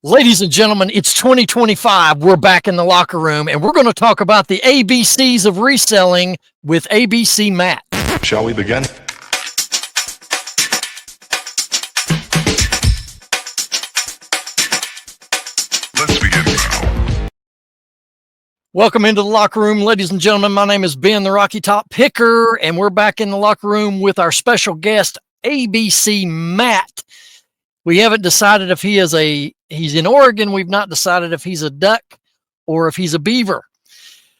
Ladies and gentlemen, it's 2025. We're back in the locker room and we're going to talk about the ABCs of reselling with ABC Matt. Shall we begin? Let's begin now. Welcome into the locker room, ladies and gentlemen. My name is Ben, the Rocky Top Picker, and we're back in the locker room with our special guest, ABC Matt. We haven't decided if he's in Oregon. We've not decided if he's a duck or if he's a beaver.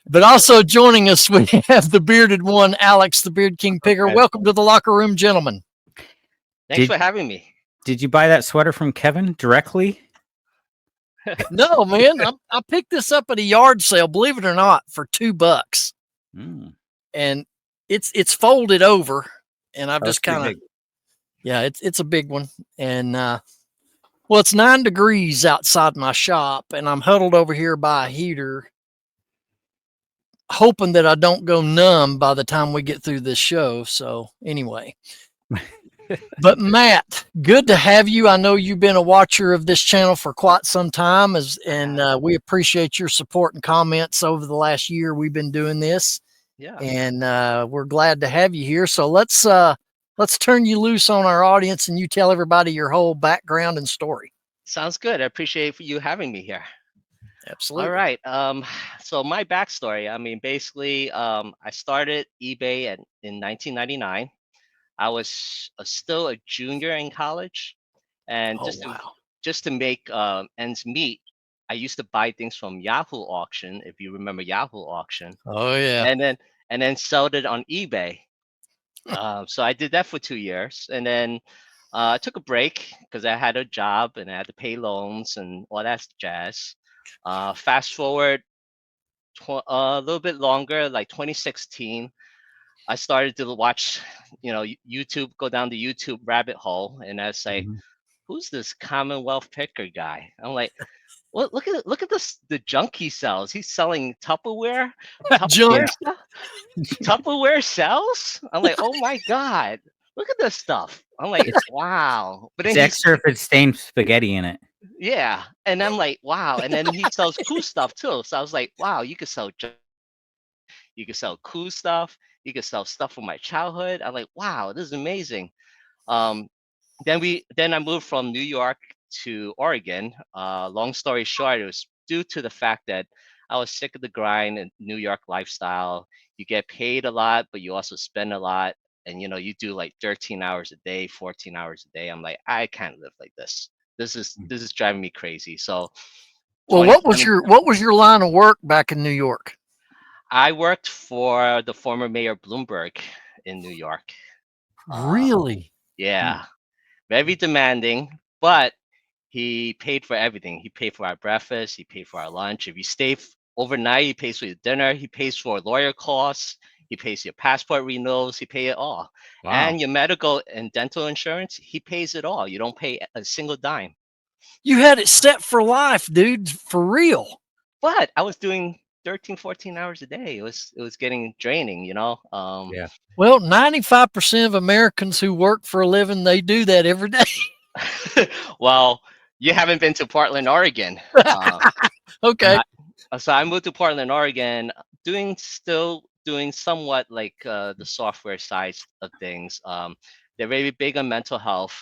But also joining us, we have the bearded one, Alex, the Beard King Picker. Okay. Welcome to the locker room, gentlemen. Thanks for having me. Did you buy that sweater from Kevin directly? No, man, I picked this up at a yard sale, believe it or not, for $2. And it's folded over, and I've just kind of, yeah, it's a big one. And well, it's 9 degrees outside my shop, and I'm huddled over here by a heater, hoping that I don't go numb by the time we get through this show. So anyway, but Matt, good to have you. I know you've been a watcher of this channel for quite some time, and we appreciate your support and comments over the last year we've been doing this. Yeah. And we're glad to have you here. So let's turn you loose on our audience and you tell everybody your whole background and story. Sounds good. I appreciate you having me here. Absolutely. All right. So my backstory, I mean, basically, I started eBay in 1999. I was still a junior in college, and just to make ends meet, I used to buy things from Yahoo auction, if you remember Yahoo auction. Oh yeah. And then sell it on eBay. So I did that for 2 years, and then I took a break because I had a job and I had to pay loans and all that jazz. Fast forward a little bit longer, like 2016. I started to watch, YouTube, go down the YouTube rabbit hole, and I was like, "Who's this Commonwealth Picker guy?" I'm like, "What? Look at this, the junk he sells. He's selling Tupperware. Junk. Tupperware sells." I'm like, "Oh my god, look at this stuff." I'm like, "Wow!" But then It's extra if it's stained spaghetti in it. yeah, and I'm like, "Wow!" And then he sells cool stuff too. So I was like, "Wow, you could sell cool stuff. You could sell stuff from my childhood." I'm like, "Wow, this is amazing." Um, then I moved from New York to Oregon. Long story short, it was due to the fact that I was sick of the grind and New York lifestyle. You get paid a lot, but you also spend a lot. And you do like 13 hours a day, 14 hours a day. I'm like, I can't live like this. This is driving me crazy. So Well, what was your line of work back in New York? I worked for the former mayor Bloomberg in New York. Really? Yeah. Very demanding, but he paid for everything. He paid for our breakfast. He paid for our lunch. If you stay overnight, he pays for your dinner. He pays for lawyer costs. He pays your passport renewals. He pays it all. Wow. And your medical and dental insurance, he pays it all. You don't pay a single dime. You had it set for life, dude, for real. But I was doing 13, 14 hours a day. It was getting draining, Yeah. Well, 95% of Americans who work for a living, they do that every day. Well, you haven't been to Portland, Oregon. Okay. So I moved to Portland, Oregon, still doing somewhat like the software side of things. They're very big on mental health.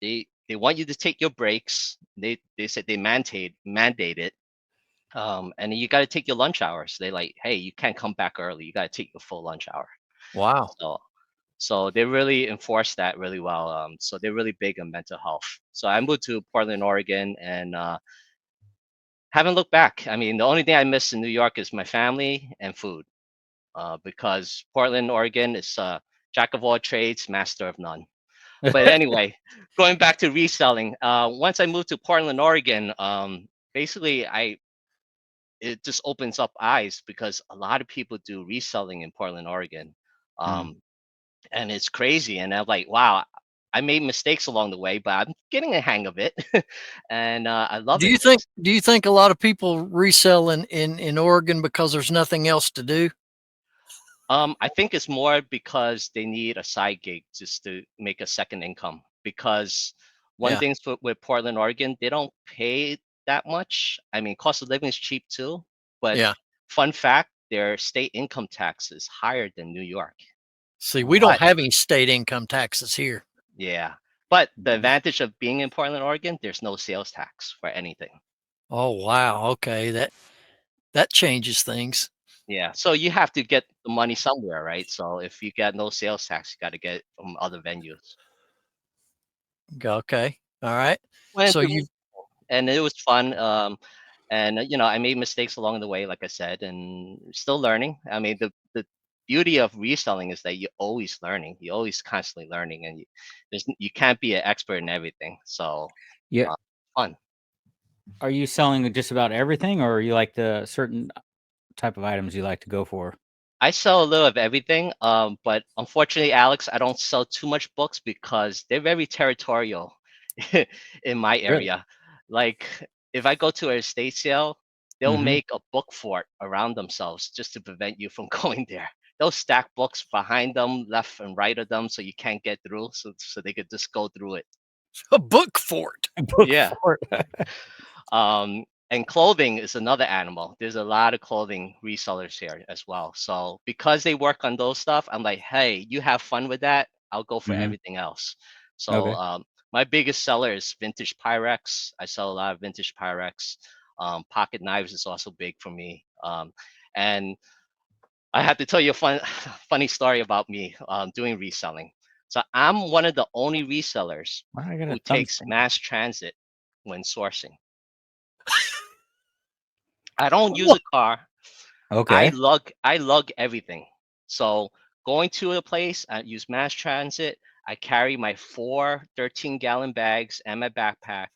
They want you to take your breaks. They said they mandate it. And you got to take your lunch hours. They like, hey, you can't come back early. You got to take your full lunch hour. Wow. So they really enforce that really well. So they're really big on mental health. So I moved to Portland, Oregon, and haven't looked back. I mean, the only thing I miss in New York is my family and food, because Portland, Oregon is jack of all trades, master of none. But anyway, going back to reselling, once I moved to Portland, Oregon, basically it just opens up eyes because a lot of people do reselling in Portland, Oregon. And it's crazy. And I'm like, wow, I made mistakes along the way, but I'm getting a hang of it. And I love it. Do you think a lot of people resell in Oregon because there's nothing else to do? I think it's more because they need a side gig just to make a second income, because One Yeah. thing with Portland, Oregon, they don't pay that much. I mean, cost of living is cheap too. But Yeah. fun fact, their state income tax is higher than New York. See, Oh, we don't But wow. have any state income taxes here. yeah, but the advantage of being in Portland, Oregon, there's no sales tax for anything. Oh wow. Okay. That changes things. Yeah, so you have to get the money somewhere, right? So if you get no sales tax, you got to get it from other venues. Okay. All right. Went So to you and it was fun. And I made mistakes along the way, like I said, and still learning. I mean, the beauty of reselling is that you're always learning. You're always constantly learning, and you can't be an expert in everything. So Yeah. fun. Are you selling just about everything, or are you like the certain type of items you like to go for? I sell a little of everything, but unfortunately, Alex, I don't sell too much books because they're very territorial in my Really? area. Like, if I go to an estate sale, they'll Mm-hmm. make a book fort around themselves just to prevent you from going there. They'll stack books behind them, left and right of them, so you can't get through, so they could just go through it. a book fort. Book Yeah. for And clothing is another animal. There's a lot of clothing resellers here as well. So because they work on those stuff, I'm like, hey, you have fun with that. I'll go for Mhm. everything else. So Okay. my biggest seller is vintage Pyrex. I sell a lot of vintage Pyrex. Pocket knives is also big for me. And I have to tell you a funny story about me doing reselling. So I'm one of the only resellers Why I got a who thumb takes stamp? mass transit when sourcing. I don't use Wha- a car. Okay. I lug everything. So going to a place, I use mass transit. I carry my 4 13-gallon bags and my backpack,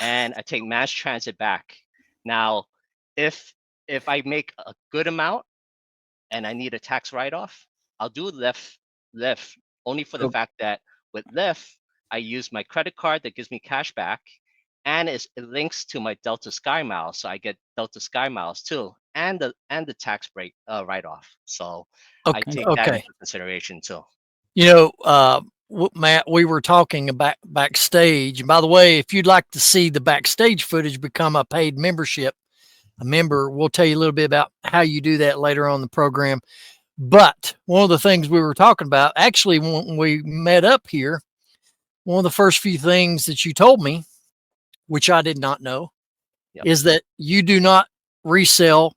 and I take mass transit back. Now, if I make a good amount and I need a tax write-off, I'll do Lyft only for the So fact that with Lyft, I use my credit card that gives me cash back, and it links to my Delta Sky Miles, so I get Delta Sky Miles too, and the tax break write-off. So I Okay. take okay. that Okay. into consideration too. You know, Matt, we were talking about backstage. And by the way, if you'd like to see the backstage footage, become a paid membership, a member. We'll tell you a little bit about how you do that later on in the program. But one of the things we were talking about, actually, when we met up here, one of the first few things that you told me, which I did not know, Yep. is that you do not resell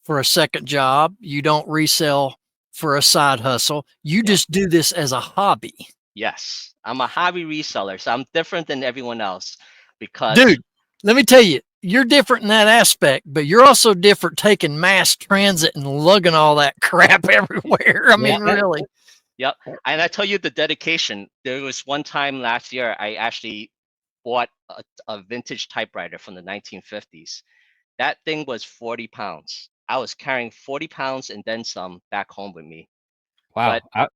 for a second job. You don't resell for a side hustle. You Yep. just do this as a hobby. Yes, I'm a hobby reseller, so I'm different than everyone else because Dude, let me tell you, you're different in that aspect, but you're also different taking mass transit and lugging all that crap everywhere. I Yeah. mean, really. yep. And I tell you the dedication. There was one time last year I actually bought a vintage typewriter from the 1950s. That thing was 40 pounds. I was carrying 40 pounds and then some back home with me. But Wow.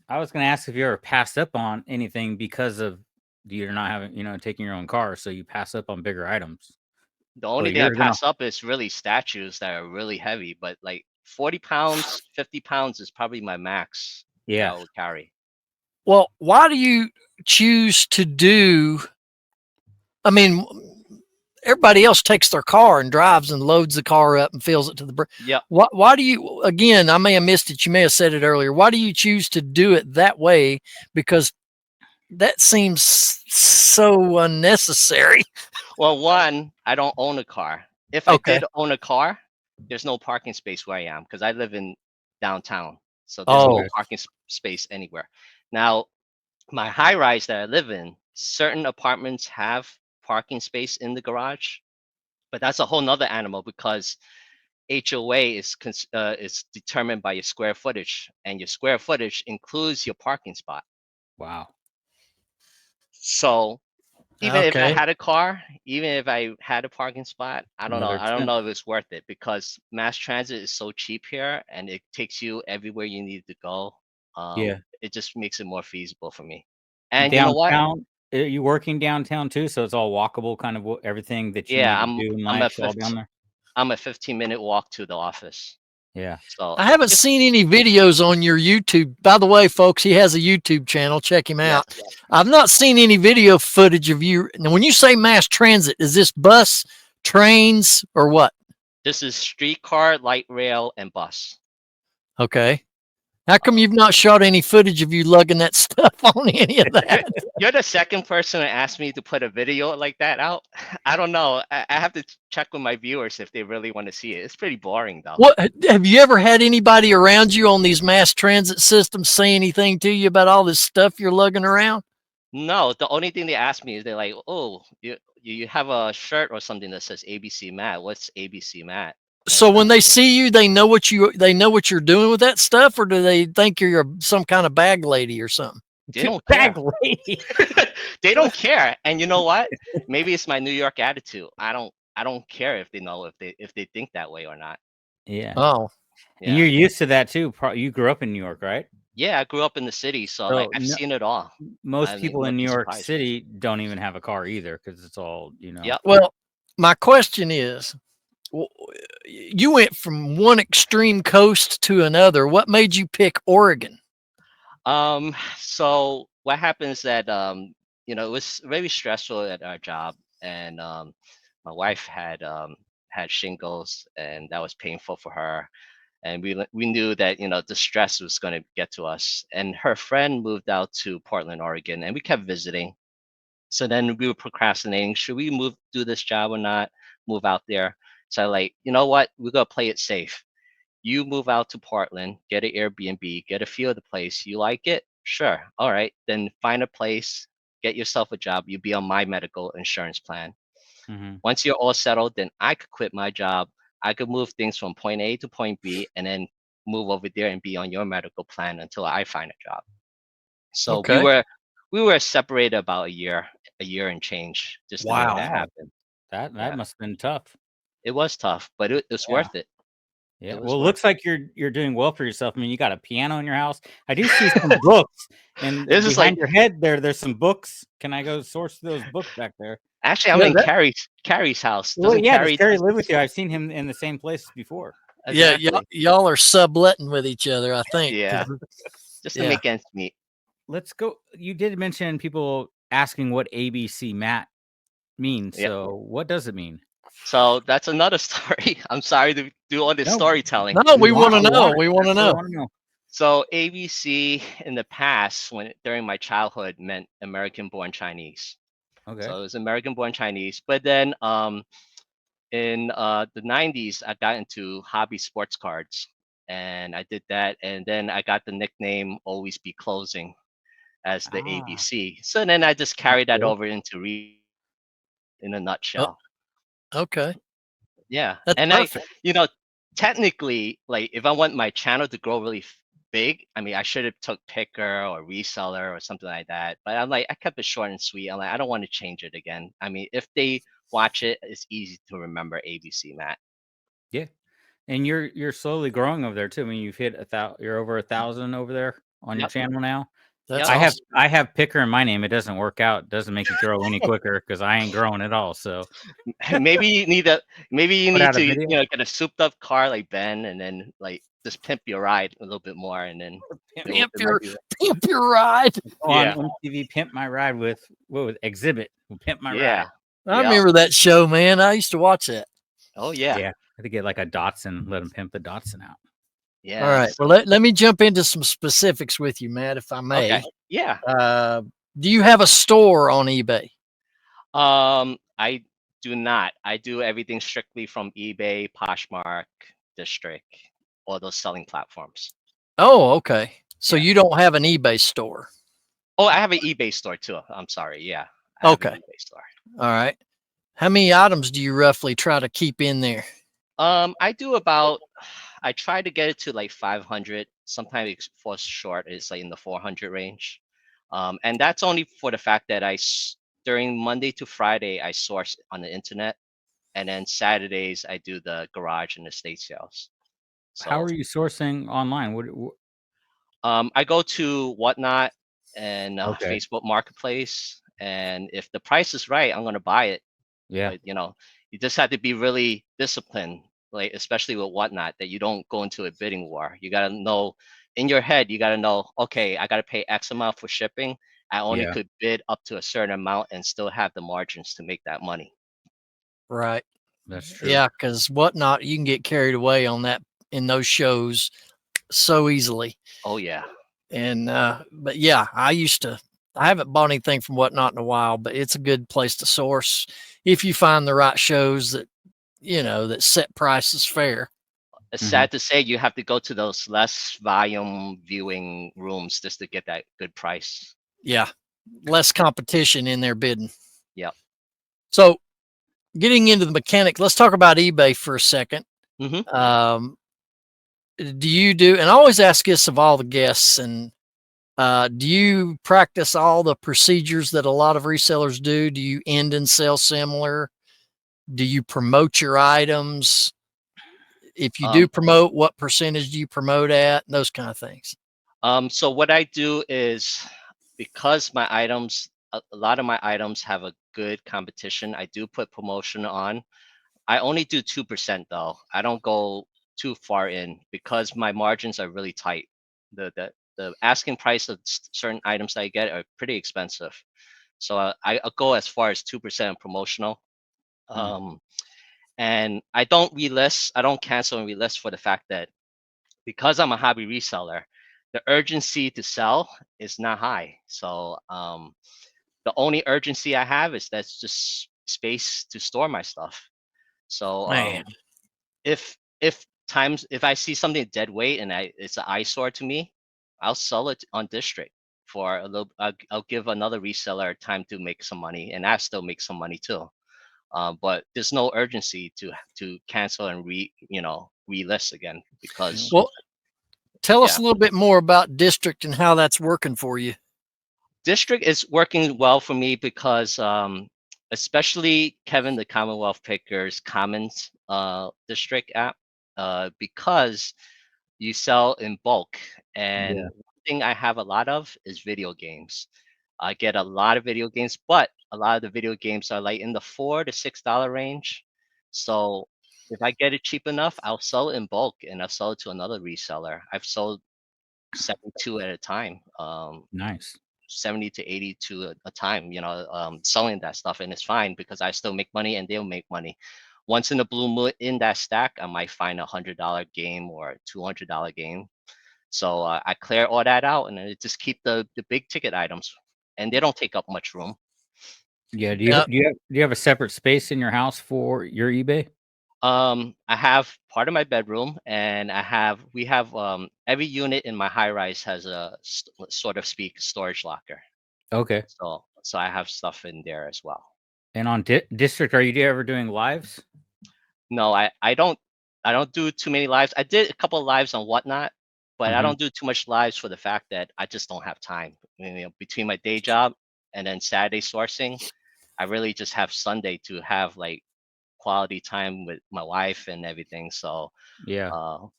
I was going to ask if you ever passed up on anything because of you're not having, taking your own car, so you pass up on bigger items. the But only thing I you're gonna, pass up is really statues that are really heavy. But like 40 pounds, 50 pounds is probably my max that I yeah. would carry. Well, why do you choose to do? I mean, everybody else takes their car and drives and loads the car up and fills it to the brim. Yep. Why do you, again, I may have missed it. You may have said it earlier. Why do you choose to do it that way? Because that seems so unnecessary. Well, one, I don't own a car. If I Okay. did own a car, there's no parking space where I am because I live in downtown. So there's no Oh, Okay. parking space anywhere. Now, my high rise that I live in, certain apartments have parking space in the garage, but that's a whole nother animal because HOA is determined by your square footage, and your square footage includes your parking spot. Wow. So even if I okay. had a car, even if I had a parking spot, I don't know. Another I don't expense. know if it's worth it because mass transit is so cheap here and it takes you everywhere you need to go. Yeah. It just makes it more feasible for me. And you know what? Downtown. Are you working downtown too? So it's all walkable, kind of everything that you Yeah, need to do in I'm a life, all down there. I'm a 15-minute walk to the office. Yeah. So I haven't seen any videos on your YouTube. By the way, folks, he has a YouTube channel. Check him yes, out. I've not seen any video footage of you. Now, when you say mass transit, is this bus, trains, or what? this is streetcar, light rail, and bus. Okay. How come you've not shot any footage of you lugging that stuff on any of that? You're the second person to ask me to put a video like that out. I don't know. I have to check with my viewers if they really want to see it. It's pretty boring though. What have you ever had anybody around you on these mass transit systems say anything to you about all this stuff you're lugging around? No, the only thing they ask me is they're like, "Oh, you have a shirt or something that says ABC Mat. What's ABC Mat?" So And when they see you, they know what you're doing with that stuff, or do they think you're some kind of bag lady or something? they don't Bag care. lady. They don't care. And you know what? Maybe it's my New York attitude. I don't care if they know if they think that way or not. Yeah. Oh, And Yeah. you're used to that too. You grew up in New York, right? Yeah, I grew up in the city, so So like I've seen it all. most I mean, people in wouldn't New be York surprised. City don't even have a car either because it's all, Yep. well, my question is, you went from one extreme coast to another. What made you pick Oregon? So what happens that it was very stressful at our job, and my wife had shingles, and that was painful for her. And we knew that the stress was going to get to us. And her friend moved out to Portland, Oregon, and we kept visiting. So then we were procrastinating. Should we do this job or not? Move out there. So like, you know what? We're gonna play it safe. You move out to Portland, get an Airbnb, get a feel of the place. You like it? Sure. All right. Then find a place, get yourself a job. You be on my medical insurance plan. Mhm. Once you're all settled, then I could quit my job. I could move things from point A to point B and then move over there and be on your medical plan until I find a job. So Okay. we were separated about a year and change just to make Wow. that happen. That Yeah. must have been tough. It was tough, but it's Yeah. worth it. Yeah. It was Well, it worth looks like you're doing well for yourself. I mean, you got a piano in your house. I do see some books, and This is behind like your head there's some books. Can I go source those books back there? actually I'm Yeah, in Carrie's house. Well, Doesn't yeah, does Carrie Terry does live this? with you? I've seen him in the same place before. yeah, Exactly. y'all are subletting with each other, I think. Yeah. Just to Yeah. make ends meet. Let's go. You did mention people asking what ABC Mat means. Yep. So what does it mean? So that's another story. I'm sorry to do all this No, storytelling. No, we want to I know. it. We want to That's what I know. want to know. So ABC in the past, during my childhood, meant American born Chinese. Okay. So it was American born Chinese. But then in the 90s, I got into hobby sports cards, and I did that. And then I got the nickname Always Be Closing as the Ah, ABC. So then I just carried that cool. over into in a Oh, nutshell. okay. Yeah. That's And perfect. technically, like if I want my channel to grow really big, I mean, I should have took Picker or Reseller or something like that. But I'm like, I kept it short and sweet. I'm like, I don't want to change it again. I mean, if they watch it, it's easy to remember ABC Matt. Yeah. And you're slowly growing over there too. I mean, you've hit 1,000. You're over 1,000 over there on your Yep. channel now. That's Yep. awesome. I have Picker in my name. It doesn't work out. It doesn't make you grow any quicker because I ain't growing at all. So maybe you need put out a to video. get a souped up car like Ben, and then like just pimp your ride a little bit more, and then Pimp it might be pimp your ride. Go on yeah, MTV Pimp My Ride with Exhibit. Pimp My yeah, Ride. I yeah. remember that show, man. I used to watch that. Oh yeah, Yeah. I had to get like a Datsun, let him pimp the Datsun out. yeah. All right. Well, let me jump into some specifics with you, Matt, if I may. Okay. Yeah. Do you have a store on eBay? I do not. I do everything strictly from eBay, Poshmark, District, all those selling platforms. Oh, okay. So Yeah. you don't have an eBay store. Oh, I have an eBay store too. I'm sorry. Yeah. I have an Okay. eBay store. All right. How many items do you roughly try to keep in there? I do I try to get it to like 500. Sometimes it falls short. It's like in the 400 range. And that's only for the fact that during Monday to Friday, I source on the internet. And then Saturdays, I do the garage and estate sales. How So are you sourcing online? I go to Whatnot and Okay. Facebook Marketplace. And if the price is right, I'm going to buy it. Yeah. But, you just have to be really disciplined. like especially with Whatnot, that you don't go into a bidding war. You gotta know in your head. You gotta know, okay, I gotta pay X amount for shipping. I only Yeah. could bid up to a certain amount and still have the margins to make that money. Right. That's true. Yeah, because Whatnot, you can get carried away on that in those shows so easily. Oh yeah. And but yeah, I haven't bought anything from Whatnot in a while, but it's a good place to source if you find the right shows that that set prices fair. It's Mhm. sad to say you have to go to those less volume viewing rooms just to get that good price. Yeah. Less competition in their bidding. Yep. So getting into the mechanic, let's talk about eBay for a second. Hmm. Do you do, and I always ask this of all the guests, and do you practice all the procedures that a lot of resellers do? Do you end and sell similar? Do you promote your items? If you do promote, what percentage do you promote at? Those kind of things. So what I do is, because my items, a lot of my items have a good competition, I do put promotion on. I only do 2% though. I don't go too far in because my margins are really tight. The asking price of certain items that I get are pretty expensive. So I'll go as far as 2% promotional. Mm. Um, and I don't relist. I don't cancel and relist for the fact that because I'm a hobby reseller, the urgency to sell is not high. So the only urgency I have is that's just space to store my stuff. So Man, if I see something dead weight and it's an eyesore to me, I'll sell it on district for a little. I'll give another reseller time to make some money, and I still make some money too. But there's no urgency to cancel and relist again because well, tell us yeah, a little bit more about District and how that's working for you. district is working well for me because especially Kevin the Commonwealth Pickers Commons district app, because you sell in bulk, and Yeah. one thing I have a lot of is video games. I get a lot of video games, but a lot of the video games are like in the $4 to $6 range. So if I get it cheap enough, I'll sell it in bulk and I'll sell it to another reseller. I've sold 72 at a time, Nice. 70 to 82 a time, selling that stuff, and it's fine because I still make money and they'll make money. Once in a blue moon in that stack, I might find $100 game or $200 game. So I clear all that out and then just keep the big ticket items, and they don't take up much room. Yeah. Do Now, you have a separate space in your house for your eBay? I have part of my bedroom, and we have every unit in my high rise has a sort of speak storage locker. Okay. So I have stuff in there as well. And on district, are you ever doing lives? No, I don't do too many lives. I did a couple of lives on Whatnot, but I Mhm. don't do too much lives for the fact that I just don't have time. Between my day job and then Saturday sourcing, I really just have Sunday to have like quality time with my wife and everything. So Yeah.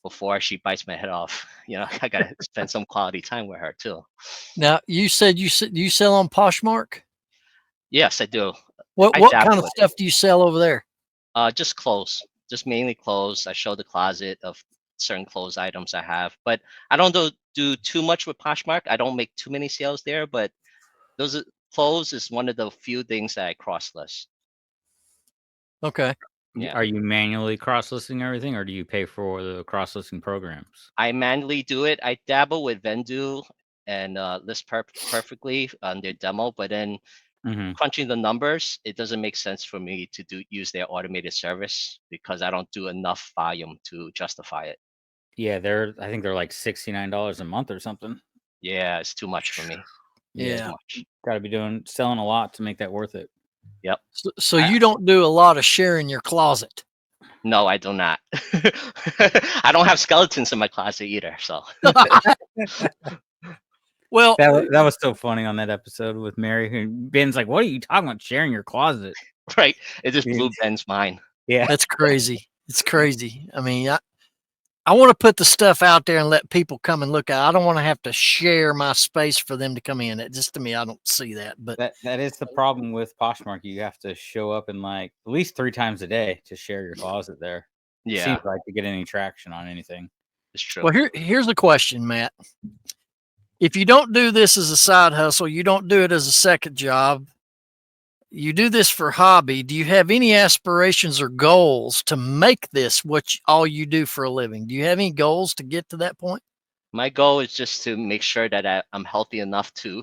before she bites my head off, I gotta spend some quality time with her too. now you said you sell on Poshmark. Yes, I do. What I what kind dabble of with it. stuff do you sell over there? Just clothes, just mainly clothes. I show the closet of certain clothes items I have, but I don't do too much with Poshmark. I don't make too many sales there, but those clothes is one of the few things that I cross list. Okay. Yeah, Are you manually cross-listing everything, or do you pay for the cross-listing programs? I manually do it. I dabble with Vendu and list perfectly on their demo, but then Mhm. crunching the numbers, it doesn't make sense for me to use their automated service because I don't do enough volume to justify it. Yeah, I think they're like $69 a month or something. Yeah, it's too much for me. Yeah. Too Yeah. much. Gotta be selling a lot to make that worth it. Yep. So I, you don't do a lot of sharing your closet. no, I do not. I don't have skeletons in my closet either. So Well, That was so funny on that episode with Mary. Who Ben's like, "What are you talking about sharing your closet?" right, it just Yeah. blew Ben's mind. Yeah. that's crazy. It's crazy. I mean, I want to put the stuff out there and let people come and look at it. I don't want to have to share my space for them to come in. It just, to me, I don't see that. But That is the problem with Poshmark. You have to show up in like at least 3 times a day to share your closet there. Yeah, seems like, to get any traction on anything. it's true. Well, here's a question, Matt. If you don't do this as a side hustle, you don't do it as a second job, you do this for hobby, do you have any aspirations or goals to make this all you do for a living? Do you have any goals to get to that point? My goal is just to make sure that I'm healthy enough to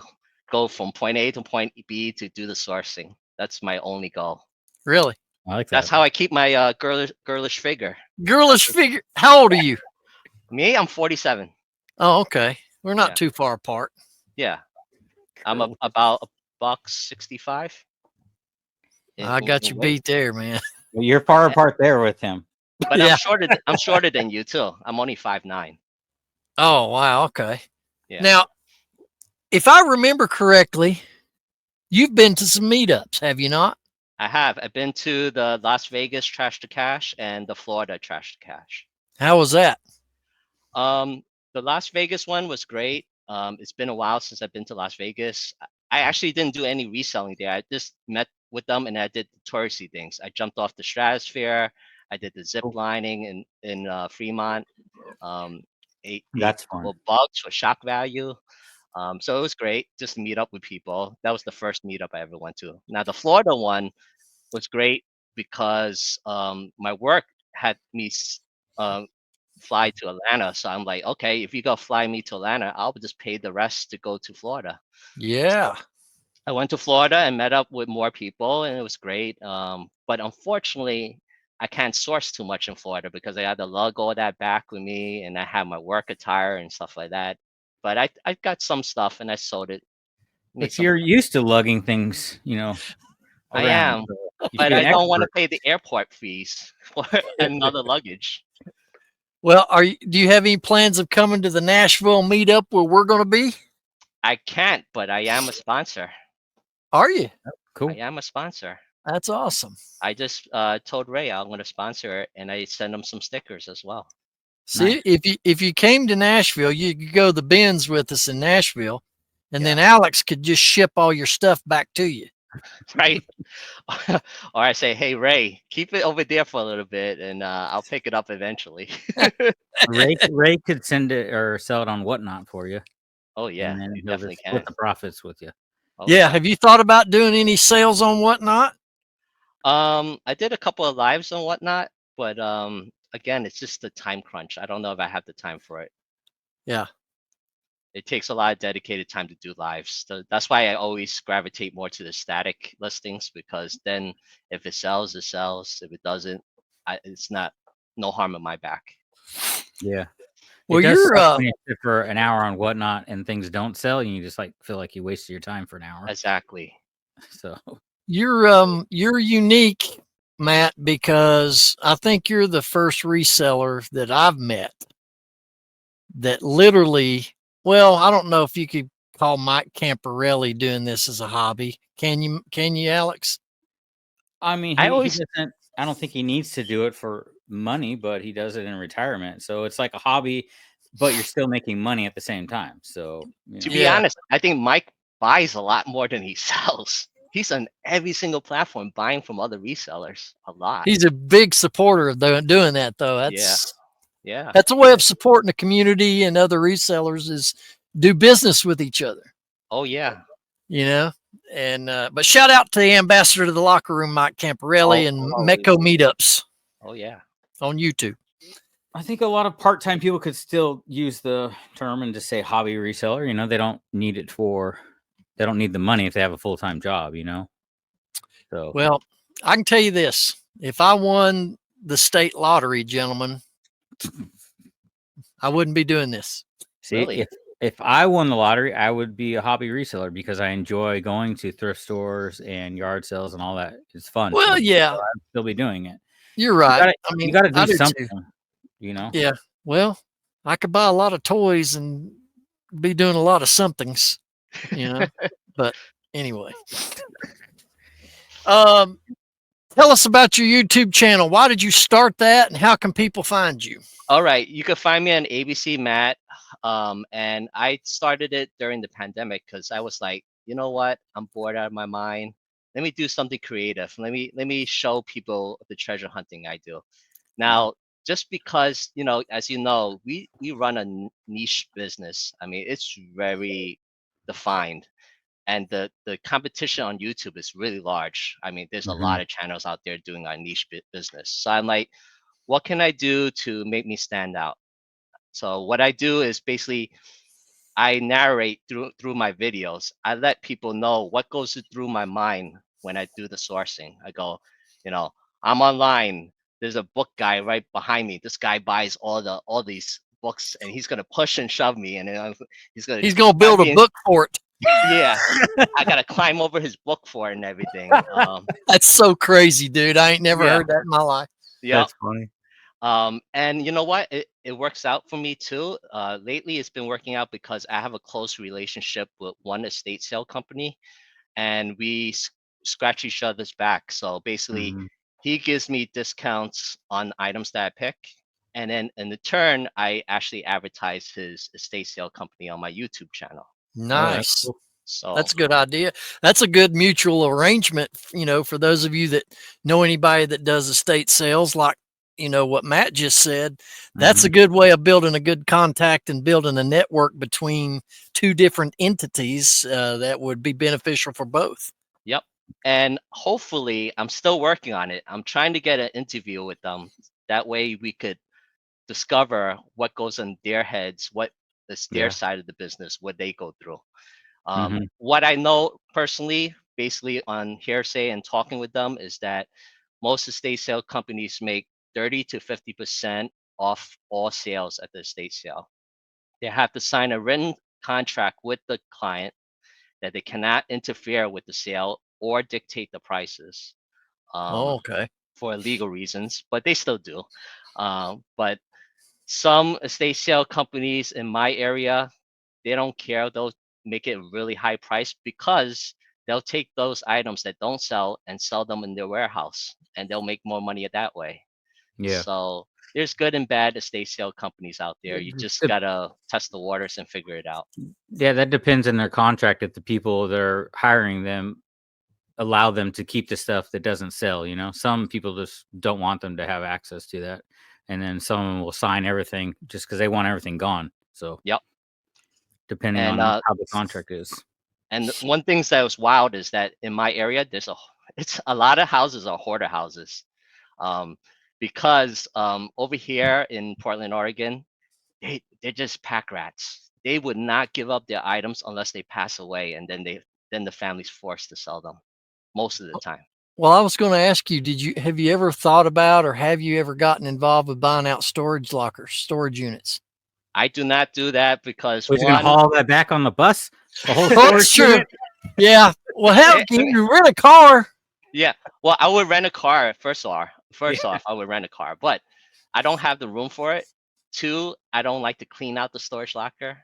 go from point A to point B to do the sourcing. That's my only goal. Really? I like That's that. how I keep my girlish figure. Girlish figure. How old are you? Me, I'm 47. Oh, okay. We're not Yeah. too far apart. Yeah, I'm about $1.65. I got you beat there, man. Well, you're far apart there with him. But Yeah. I'm shorter than you too. I'm only 5'9". Oh, wow. Okay. Yeah. Now, if I remember correctly, you've been to some meetups, have you not? I have. I've been to the Las Vegas Trash to Cash and the Florida Trash to Cash. How was that? The Las Vegas one was great. It's been a while since I've been to Las Vegas. I actually didn't do any reselling there. I just met with them and I did the touristy things. I jumped off the stratosphere. I did the zip lining in Fremont. Ate That's a couple fun. of bugs for shock value. So it was great just to meet up with people. That was the first meetup I ever went to. Now the Florida one was great because my work had me fly to Atlanta. So I'm like, okay, if you go fly me to Atlanta, I'll just pay the rest to go to Florida. Yeah. I went to Florida and met up with more people, and it was great. But unfortunately, I can't source too much in Florida because I had to lug all that back with me, and I have my work attire and stuff like that. But I got some stuff and I sold it. Made But some. you're used to lugging things, I around. am, So you should but be I an don't want to expert. pay the airport fees for another luggage. Well, do you have any plans of coming to the Nashville meetup where we're going to be? I can't, but I am a sponsor. Are you? I Cool. am a sponsor. That's awesome. I just told Ray I'm going to sponsor it, and I send him some stickers as well. See, Nice. if you came to Nashville, you could go to the Benz with us in Nashville, and Yeah. then Alex could just ship all your stuff back to you. Right? Or I say, hey Ray, keep it over there for a little bit, and I'll pick it up eventually. Ray could send it or sell it on Whatnot for you, Oh yeah, and then you he'll definitely just split can. the profits with you. Oh Yeah. Have you thought about doing any sales on Whatnot? I did a couple of lives and whatnot, but again, it's just the time crunch. I don't know if I have the time for it. Yeah. It takes a lot of dedicated time to do lives. So that's why I always gravitate more to the static listings, because then if it sells, it sells. If it doesn't, it's not no harm in my back. Yeah. Well, It does you're suck when you sit for an hour on Whatnot and things don't sell, and you just feel like you wasted your time for an hour. Exactly. So you're unique, Matt, because I think you're the first reseller that I've met that literally, well, I don't know if you could call Mike Camparelli doing this as a hobby. Can you, Alex? I mean, I he always, doesn't. I don't think he needs to do it for money, but he does it in retirement. So it's like a hobby, but you're still making money at the same time. So to be Yeah. honest, I think Mike buys a lot more than he sells. He's on every single platform buying from other resellers a lot. He's a big supporter of doing that, though. Yeah. Yeah. That's a way of supporting the community and other resellers is do business with each other, Oh yeah. and but shout out to the ambassador to the locker room, Mike Camparelli, and Metco Meetups Oh yeah. on YouTube. I think a lot of part-time people could still use the term and just say hobby reseller. They don't need it they don't need the money if they have a full-time job. So Well, I can tell you this: if I won the state lottery, gentlemen, I wouldn't be doing this. see, Really? if I won the lottery, I would be a hobby reseller because I enjoy going to thrift stores and yard sales and all that. It's fun. Well, So yeah, I'd still be doing it. you're right. You got to I do do something. too. Yeah. Well, I could buy a lot of toys and be doing a lot of somethings, but anyway. Tell us about your YouTube channel. Why did you start that, and how can people find you? All right, you can find me on ABC Matt, and I started it during the pandemic because I was like, you know what, I'm bored out of my mind. Let me do something creative. Let me show people the treasure hunting I do. Now, just because, as you know, we run a niche business. I mean, it's very defined, and the competition on YouTube is really large. I mean, there's a lot of channels out there doing our niche business. So I'm like, what can I do to make me stand out? So what I do is basically I narrate through my videos. I let people know what goes through my mind when I do the sourcing. I go, you know, I'm online. There's a book guy right behind me. This guy buys all these books, and he's gonna push and shove me, and then he's gonna He's gonna drive build a me. book for it. Yeah, I gotta climb over his book for it and everything. That's so crazy, dude. I ain't never Yeah, heard that in my life. yeah. That's funny. And you know what? It works out for me too. Lately, it's been working out because I have a close relationship with one estate sale company, and we scratch each other's back. So basically, Mhm. he gives me discounts on items that I pick, and then in return, I actually advertise his estate sale company on my YouTube channel. Oh, that's Nice. cool. So That's a good idea. That's a good mutual arrangement, for those of you that know anybody that does estate sales, like, what Matt just said. That's a Mhm. good way of building a good contact and building a network between two different entities that would be beneficial for both. yep. And hopefully, I'm still working on it. I'm trying to get an interview with them. That way, we could discover what goes in their heads, what is their Yeah. side of the business, what they go through. Mhm. What I know personally, basically on hearsay and talking with them, is that most estate sale companies make 30 to 50% off all sales at the estate sale. They have to sign a written contract with the client that they cannot interfere with the sale or dictate the prices, Oh, um, okay. for legal reasons, but they still do. But some estate sale companies in my area, they don't care. They'll make it really high price because they'll take those items that don't sell and sell them in their warehouse, and they'll make more money that way. Yeah. So there's good and bad estate sale companies out there. It You d just dep gotta test the waters and figure it out. Yeah, that depends on their contract if the people they're hiring them allow them to keep the stuff that doesn't sell, you know? Some people just don't want them to have access to that, and then some will sign everything just because they want everything gone. So, Yep. depending And on how the contract is. one thing that was wild is that in my area, it's a lot of houses are hoarder houses, um, because over here in Portland, Oregon, they're just pack rats. They would not give up their items unless they pass away, and then the family's forced to sell them most of the time. Well, I was going to ask you, have you ever thought about, or have you ever gotten involved with buying out storage lockers, storage units? I do not do that because Was he gonna one, haul that back on the bus? The whole Well, storage that's true. unit? Yeah. Well, hell, eh, you rent a car. yeah, well, I would rent a car first off. Yeah. First off, I would rent a car, but I don't have the room for it. Two, I don't like to clean out the storage locker.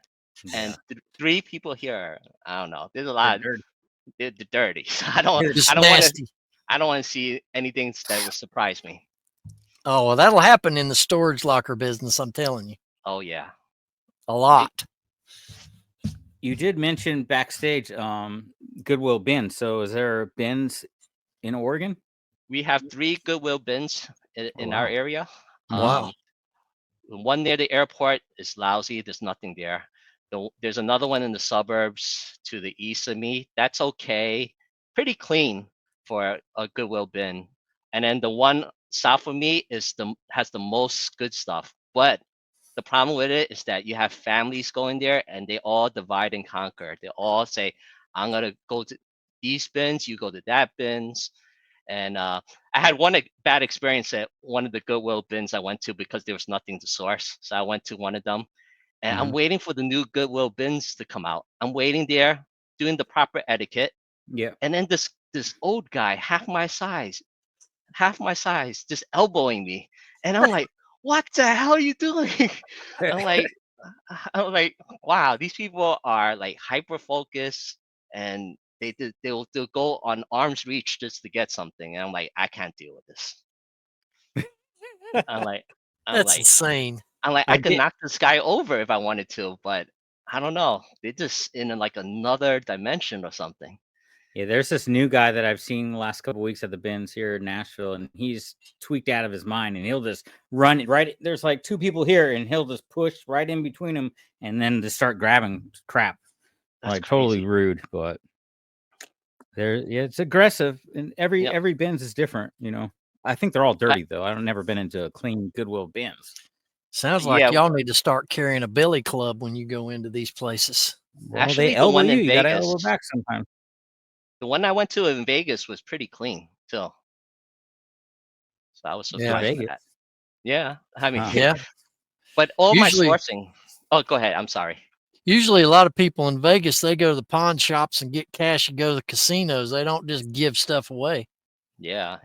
And Yeah. three, people here, I don't know. There's a They're lot. dirty. They're dirty. So I don't. They're I Just don't want to. nasty. I don't want to see anything that would surprise me. Oh, well, that'll happen in the storage locker business. I'm telling you, Oh yeah. a lot. You did mention backstage, Goodwill bins. So is there bins in Oregon? We have three Goodwill bins Oh, in our wow. area. Wow. The one near the airport is lousy. There's nothing there. There's another one in the suburbs to the east of me. That's okay. Pretty clean for a Goodwill bin. And then the one south of me has the most good stuff. But the problem with it is that you have families going there and they all divide and conquer. They all say, I'm gonna go to these bins, you go to that bins. And I had one bad experience at one of the Goodwill bins I went to because there was nothing to source. So I went to one of them, and I'm Mhm. waiting for the new Goodwill bins to come out. I'm waiting there, doing the proper etiquette, Yeah. and then this old guy, half my size, just elbowing me, and I'm like, "What the hell are you doing?" I'm like, I'm like, wow, these people are like hyper focused, and they'll go on arm's reach just to get something. And I'm like, I can't deal with this. I'm like, I'm That's like, insane. I I could did. knock this guy over if I wanted to, but I don't know. They're just in like another dimension or something. Yeah, there's this new guy that I've seen the last couple weeks at the bins here in Nashville, and he's tweaked out of his mind, and he'll just run it right. There's like two people here, and he'll just push right in between them, and then just start grabbing crap. That's Like crazy. totally rude, but it's aggressive, and Yep. every bins is different. I think they're all dirty though. I've never been into a clean Goodwill bins. Sounds like Yeah. y'all need to start carrying a billy club when you go into these places. Well, Actually, they the elbow one you. in You gotta Vegas, elbow back sometimes. the one I went to in Vegas was pretty clean too. So I was Yeah. surprised Vegas. at that. Yeah, I mean, Huh. Yeah. but all Usually- my sourcing. Oh, go ahead. I'm sorry. Usually a lot of people in Vegas, they go to the pawn shops and get cash and go to the casinos. They don't just give stuff away. Yeah.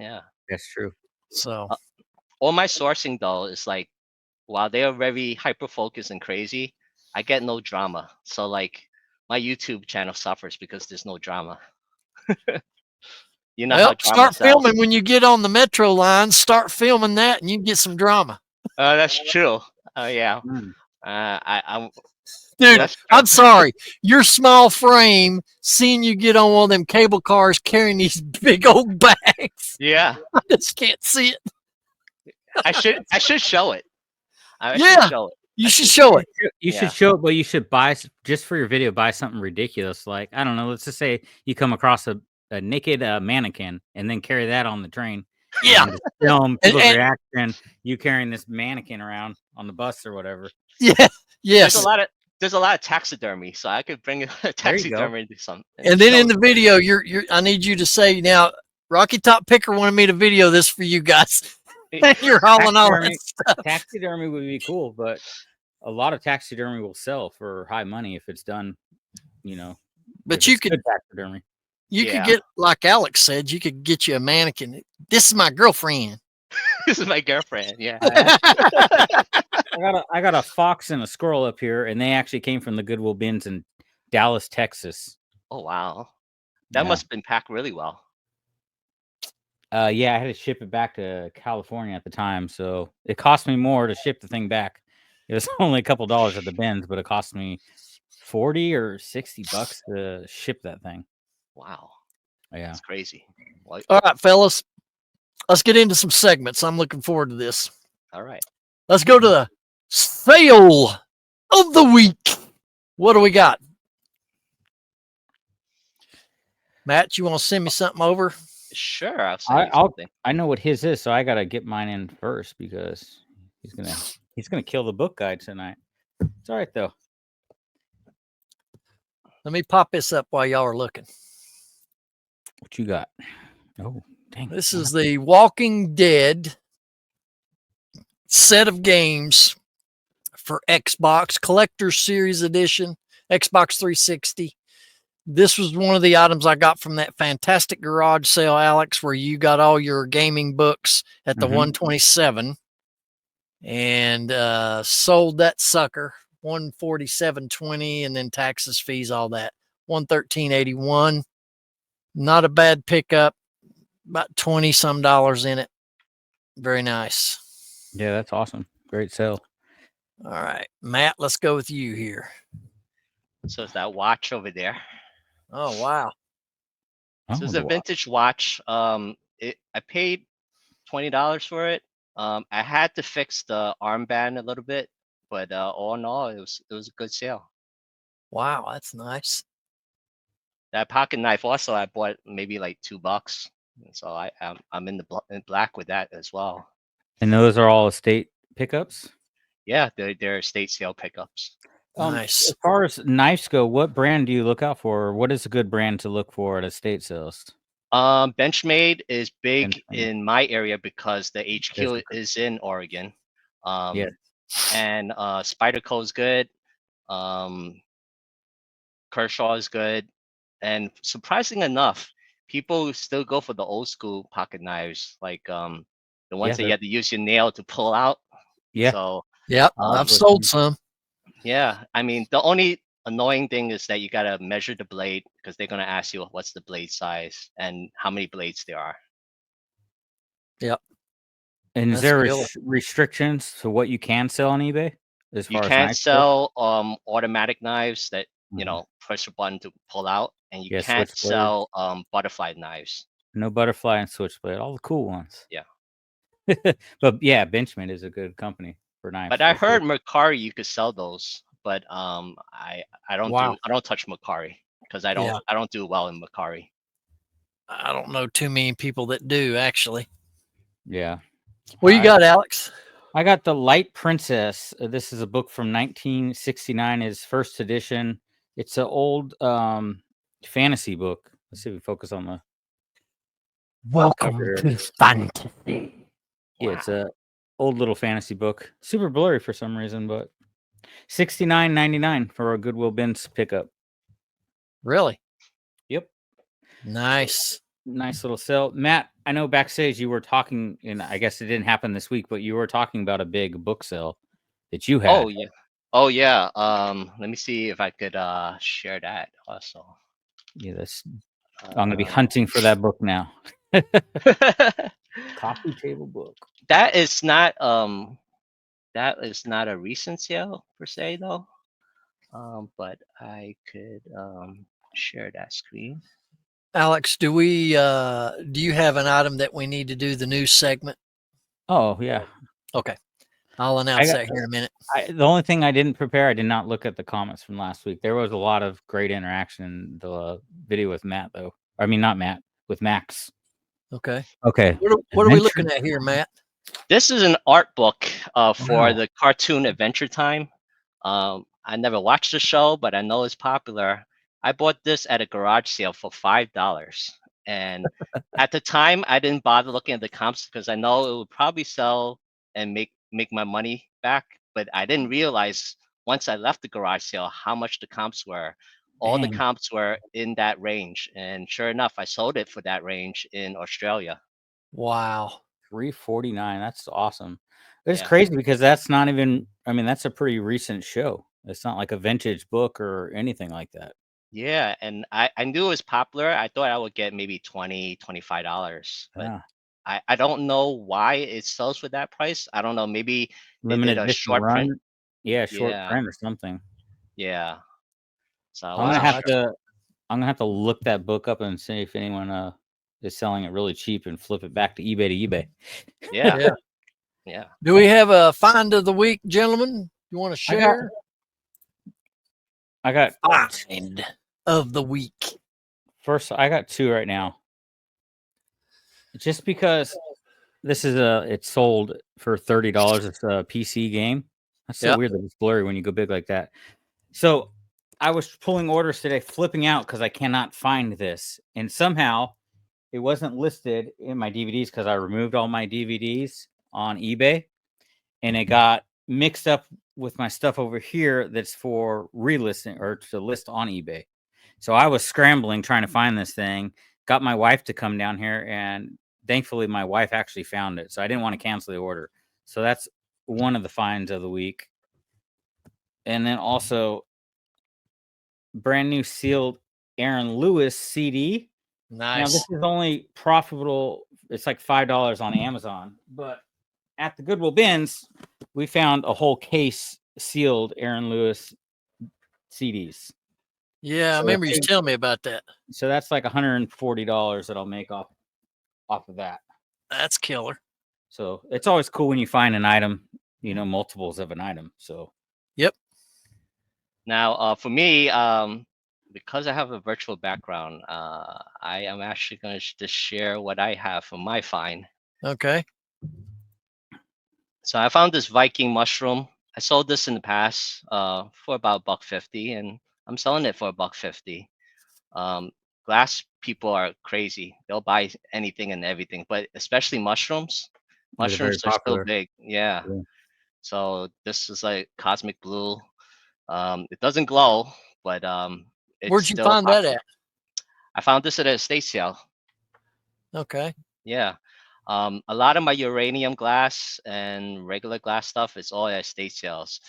That's true. So All my sourcing though is like, while they are very hyper focused and crazy, I get no drama. So like, my YouTube channel suffers because there's no drama. You know how well, drama start sells. filming when you get on the metro line. Start filming that, and you can get some drama. That's true. Oh yeah. Mm. I'm Dude, that's true. I'm sorry. Your small frame, seeing you get on one of them cable cars carrying these big old bags. Yeah. I just can't see it. I should show it. I Yeah. should show it. You should show it. You Yeah. should show it, but you should buy just for your video. Buy something ridiculous, like I don't know. Let's just say you come across a naked mannequin, and then carry that on the train. Yeah. And just film And- people's and- reaction. You carrying this mannequin around on the bus or whatever. Yeah. Yes. There's a lot of taxidermy, so I could bring a taxidermy to some. And then show in the video, I need you to say now, Rocky Top Picker wanted me to video this for you guys. You're hauling all that Taxidermy. stuff. Taxidermy would be cool, but a lot of taxidermy will sell for high money if it's done. But if you it's could good taxidermy. you Yeah. could get, like Alex said, you could get you a mannequin. This is my girlfriend. This is my girlfriend. Yeah. I got a fox and a squirrel up here, and they actually came from the Goodwill bins in Dallas, Texas. Oh wow. That Yeah. must have been packed really well. Yeah, I had to ship it back to California at the time, so it cost me more to ship the thing back. It was only a couple dollars at the bins, but it cost me $40 or $60 to ship that thing. Wow. Yeah. That's crazy. Well, All right, fellas, let's get into some segments. I'm looking forward to this. all right. Let's go to the sale of the week. What do we got? Matt, you want to send me something over? Sure. I'll send you I'll- something. I know what his is, so I gotta get mine in first because he's gonna kill the book guide tonight. It's all right though. Let me pop this up while y'all are looking. What you got? Oh, dang! This is the Walking Dead set of games for Xbox Collector Series Edition, Xbox 360. This was one of the items I got from that fantastic garage sale, Alex, where you got all your gaming books at the Mhm. 127 and sold that sucker 147.20, and then taxes, fees, all that 113.81. Not a bad pickup. About 20 some dollars in it. Very nice. Yeah, that's awesome. Great sale. All right, Matt, let's go with you here. So it's that watch over there. Oh, wow. So it's Oh, a vintage watch. I paid $20 for it. I had to fix the armband a little bit, but all in all, it was a good sale. Wow, that's nice. That pocket knife also I bought maybe like $2. So I'm in in black with that as well. and those are all estate pickups. Yeah, they're estate sale pickups. Nice. As far as knives go, what brand do you look out for? Or what is a good brand to look for at estate sales? Benchmade is big Benchmade. in my area because the HQ Yes. is in Oregon. Yes. And Spyderco is good. Kershaw is good. And surprising enough, people still go for the old school pocket knives, like the ones that you they're- have to use your nail to pull out. Yeah. So Yep, Um, I've sold some. yeah, I mean the only annoying thing is that you gotta measure the blade because they're gonna ask you what's the blade size and how many blades there are. And That's is there real. restrictions to what you can sell on eBay? As You far as can't knives go? sell automatic knives that you Mhm. know, push a button to pull out, and you Yeah, can't switchblade. sell butterfly knives. No butterfly and switchblade, all the cool ones. Yeah. But yeah, Benchmade is a good company for knives But I for sure. heard Mercari you could sell those, but I don't Wow. touch Mercari because Yeah. I don't do well in Mercari. I don't know too many people that do actually. Yeah. What you got, Alex? I got The Light Princess. This is a book from 1969, his first edition. It's an old fantasy book. Let's see if we focus on the Welcome cover. to fantasy. Yeah, it's a old little fantasy book. Super blurry for some reason, but $69.99 for a Goodwill Bins pickup. Really? Yep. Nice. Nice little sale. Matt, I know backstage you were talking, and I guess it didn't happen this week, but you were talking about a big book sale that you had. Oh yeah. Oh yeah. Let me see if I could share that also. Yeah, that's I'm gonna be hunting for that book now. Coffee table book. That is not a recent sale per se though. But I could share that screen. Alex, do you have an item that we need to do the news segment? Oh yeah. Okay. I'll announce got- that here in a minute. The only thing I didn't prepare, I did not look at the comments from last week. There was a lot of great interaction in the video with Matt, though. I mean, not Matt, with Max. Okay. Okay. What are we looking at here, Matt? This is an art book for Wow. the cartoon Adventure Time. I never watched the show, but I know it's popular. I bought this at a garage sale for $5. And at the time, I didn't bother looking at the comps because I know it would probably sell and make my money back. But I didn't realize once I left the garage sale how much the comps were. All the Dang. comps were in that range. And sure enough, I sold it for that range in Australia. Wow. $349. That's awesome. It's Yeah. crazy because that's not even, I mean, that's a pretty recent show. It's not like a vintage book or anything like that. Yeah, and I knew it was popular. I thought I would get maybe $20, $25, but Yeah. I don't know why it sells for that price. I don't know. Maybe they did Limited a edition short print. run. Yeah, short Yeah, print or something. yeah. So I I'm gonna wasn't have sure. to look that book up and see if anyone is selling it really cheap and flip it back to eBay. Yeah, Yeah. yeah. Do we have a find of the week, gentlemen? You want to share? I got Find of the week. first. I got two right now. Just because this is it's sold for $30. It's a PC game. That's so Yep. weird that it's blurry when you go big like that. So I was pulling orders today, flipping out because I cannot find this, and somehow it wasn't listed in my DVDs because I removed all my DVDs on eBay, and it got mixed up with my stuff over here that's for relisting or to list on eBay. So I was scrambling trying to find this thing, got my wife to come down here, and thankfully my wife actually found it. So I didn't want to cancel the order. So that's one of the finds of the week. And then also brand new sealed Aaron Lewis CD. Now Nice. this is only profitable. It's like $5 on Amazon, but at the Goodwill Bins, we found a whole case sealed Aaron Lewis CDs. Yeah, I So remember you telling me about that. So that's like $140 that I'll make off of that. That's killer. So it's always cool when you find an item, multiples of an item. So Yep. Now, for me, because I have a virtual background, I am actually going to just share what I have for my find. Okay. So I found this Viking mushroom. I sold this in the past for about $1.50, and I'm selling it for $1.50. Glass people are crazy. They'll buy anything and everything, but especially mushrooms. they're very Mushrooms are still popular. big. Yeah. Yeah. So this is like cosmic blue. It doesn't glow, but it's Where'd you still find that popular. at? I found this at a estate sale. Okay. Yeah. A lot of my uranium glass and regular glass stuff is all at estate sales.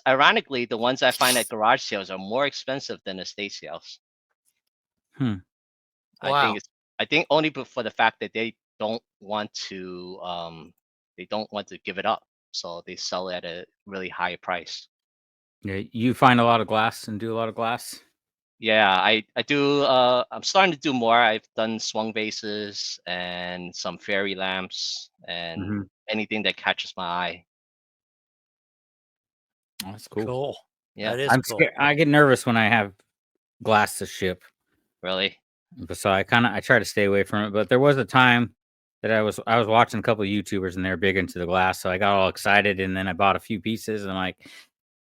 Ironically, the ones I find at garage sales are more expensive than estate sales. Wow. I think only for the fact that they don't want to give it up, so they sell it at a really high price. Yeah, you find a lot of glass and do a lot of glass. Yeah, I do. I'm starting to do more. I've done swung vases and some fairy lamps and Mm-hmm. anything that catches my eye. Oh, that's cool. Cool. Yeah, That is I'm cool. scared. I get nervous when I have glass to ship, really. so I try to stay away from it. But there was a time that I was watching a couple of YouTubers and they're big into the glass, so I got all excited and then I bought a few pieces and I'm like,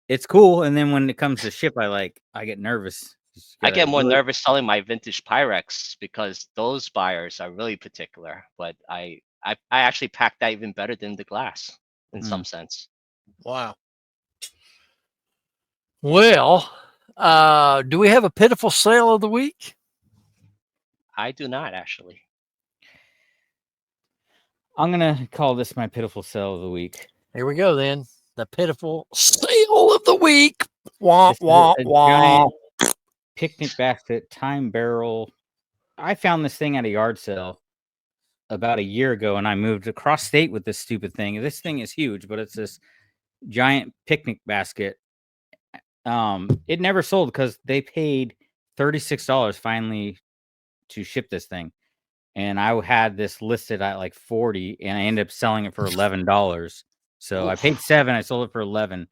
it's cool. And then when it comes to ship, I get nervous. Just I gotta get more really- nervous selling my vintage Pyrex because those buyers are really particular. But I actually pack that even better than the glass in some sense. Wow. Well, do we have a pitiful sale of the week? I do not actually. I'm gonna call this my pitiful sale of the week. Here we go then. The pitiful sale of the week. Wah, This is wah, a wah. giant picnic basket time barrel. I found this thing at a yard sale about a year ago, and I moved across state with this stupid thing. This thing is huge, but it's this giant picnic basket. It never sold because they paid $36 finally to ship this thing, and I had this listed at like 40, and I ended up selling it for $11. So I paid 7, I sold it for 11.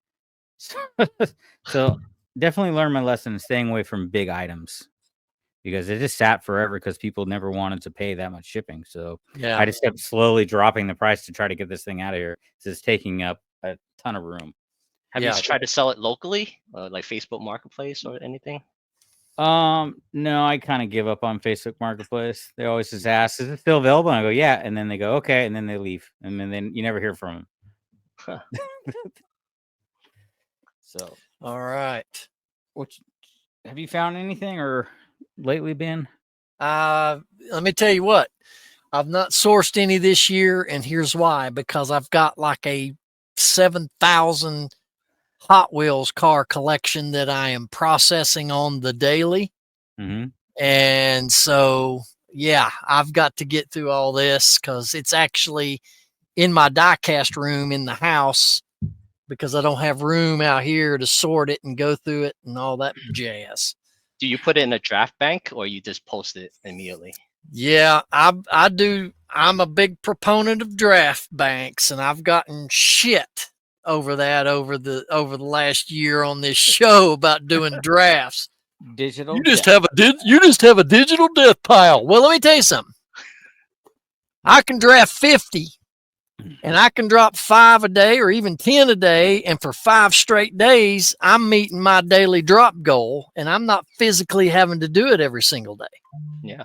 So definitely learned my lesson, staying away from big items, because it just sat forever because people never wanted to pay that much shipping. So Yeah. I just kept slowly dropping the price to try to get this thing out of here. It's taking up a ton of room. Have Yeah. you tried to sell it locally, like Facebook Marketplace or anything? No, I kind of give up on Facebook Marketplace. They always just ask, "Is it still available?" And I go, "Yeah," and then they go, "Okay," and then they leave, and then you never hear from them. Huh. So, All right. which have you found anything or lately, Ben? Let me tell you what. I've not sourced any this year, and here's why. Because I've got like a 7,000 Hot Wheels car collection that I am processing on the daily. Mm-hmm. And so, yeah, I've got to get through all this because it's actually in my die cast room in the house because I don't have room out here to sort it and go through it and all that jazz. Do you put it in a draft bank or you just post it immediately? Yeah, I do. I'm a big proponent of draft banks, and I've gotten shit over that over the last year on this show about doing drafts. Digital. You just have a digital death pile. Well, let me tell you something. I can draft 50 and I can drop 5 a day or even 10 a day. And for 5 straight days, I'm meeting my daily drop goal, and I'm not physically having to do it every single day. Yeah.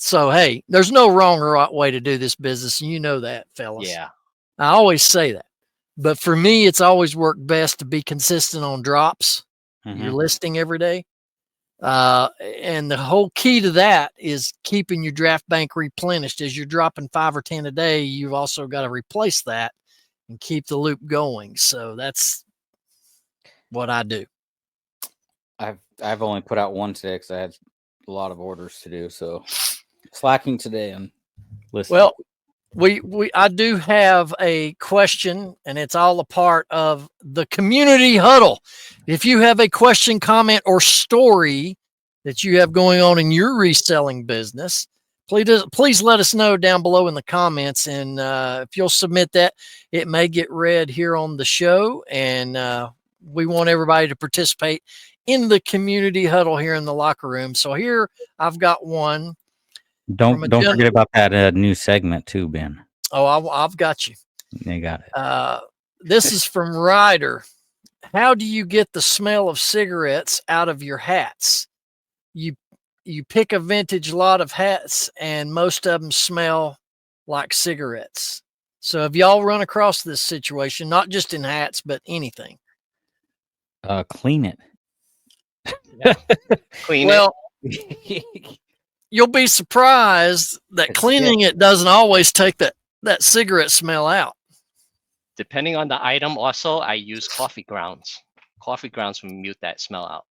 So, hey, there's no wrong or right way to do this business. And you know that, fellas. Yeah. I always say that. But for me, it's always worked best to be consistent on drops. Mhm. You're listing every day. And the whole key to that is keeping your draft bank replenished. As you're dropping 5 or 10 a day, you've also got to replace that and keep the loop going. So that's what I do. I've only put out one today because I had a lot of orders to do. So slacking today and listening. Well, I do have a question, and it's all a part of the community huddle. If you have a question, comment, or story that you have going on in your reselling business, please let us know down below in the comments. And if you'll submit that, it may get read here on the show. And we want everybody to participate in the community huddle here in the locker room. So here I've got one. Don't forget about that new segment too, Ben. Oh, I've got you. You got it. This is from Ryder. How do you get the smell of cigarettes out of your hats? You pick a vintage lot of hats, and most of them smell like cigarettes. So have y'all run across this situation, not just in hats, but anything? Clean it. Clean Well, it. you'll be surprised that cleaning it doesn't always take that cigarette smell out. Depending on the item, also, I use coffee grounds. Coffee grounds will mute that smell out.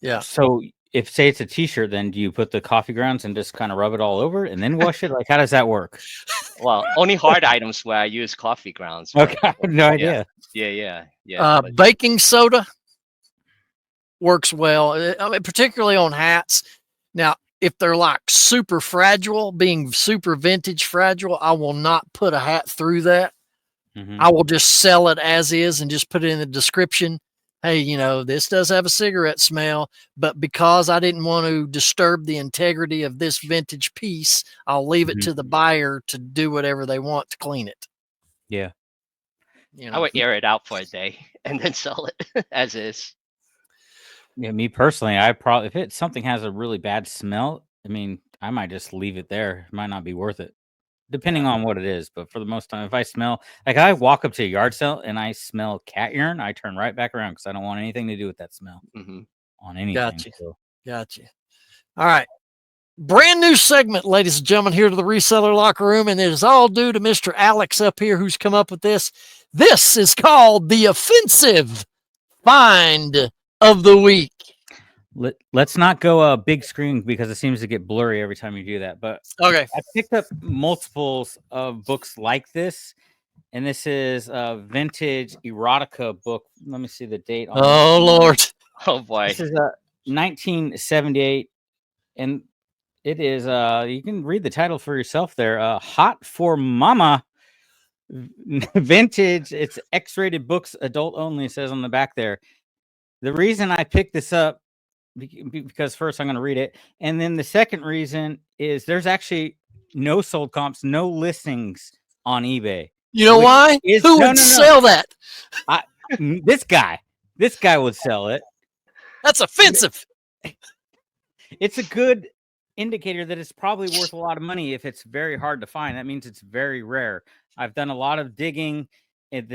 Yeah. So if say it's a t-shirt, then do you put the coffee grounds and just kind of rub it all over and then wash it? Like, how does that work? Well, only hard items where I use coffee grounds. but- Okay, I have no idea. Yeah. But Baking soda works well, I mean, particularly on hats. Now, if they're like super fragile, being super vintage fragile, I will not put a hat through that. Mhm. I will just sell it as is and just put it in the description. Hey, you know, this does have a cigarette smell, but because I didn't want to disturb the integrity of this vintage piece, I'll leave it Mhm. to the buyer to do whatever they want to clean it. Yeah. You I know, would air it out for a day and then sell it as is. Yeah, me personally, I probably if something has a really bad smell, I mean, I might just leave it there. It might not be worth it, depending on what it is. But for the most time, if I smell like I walk up to a yard sale and I smell cat urine, I turn right back around because I don't want anything to do with that smell Hmm. on anything. gotcha. So Gotcha. All right. Brand new segment, ladies and gentlemen, here to the Reseller Locker Room. And it is all due to Mr. Alex up here who's come up with this. This is called the Offensive Find of the Week. let's not go big screen because it seems to get blurry every time you do that. But Okay. I picked up multiples of books like this, and this is a vintage erotica book. Let me see the date on this. Oh, Lord. Oh boy. This is a 1978, and it is you can read the title for yourself there. Hot for Mama vintage. It's X-rated books, adult only, it says on the back there. The reason I picked this up because first I'm going to read it, and then the second reason is there's actually no sold comps, no listings on eBay. You know Which why? is Who no, would no, no. sell that? This guy would sell it. That's offensive. It's a good indicator that it's probably worth a lot of money if it's very hard to find. That means it's very rare. I've done a lot of digging. It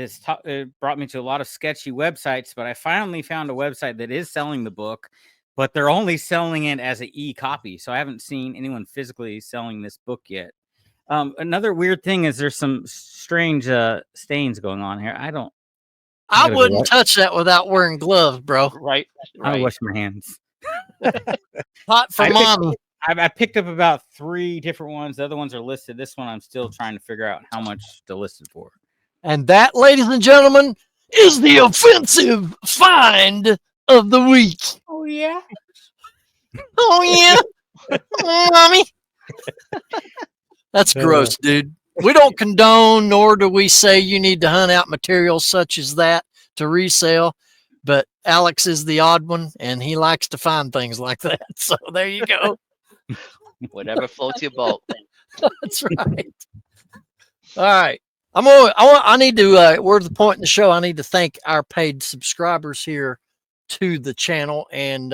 brought me to a lot of sketchy websites, but I finally found a website that is selling the book, but they're only selling it as an e-copy. So I haven't seen anyone physically selling this book yet. Another weird thing is there's some strange stains going on here. I wouldn't touch that without wearing gloves, bro. Right. I'll Right. wash my hands. Hot for mommy. I picked up about 3 different ones. The other ones are listed. This one I'm still trying to figure out how much to list it for. And that, ladies and gentlemen, is the offensive find of the week. Oh yeah. Oh, yeah. Oh, mommy. That's gross, dude. We don't condone, nor do we say you need to hunt out materials such as that to resell. But Alex is the odd one, and he likes to find things like that. So there you go. Whatever floats your boat. That's right. All right. I need to, we're at the point in the show. I need to thank our paid subscribers here to the channel. And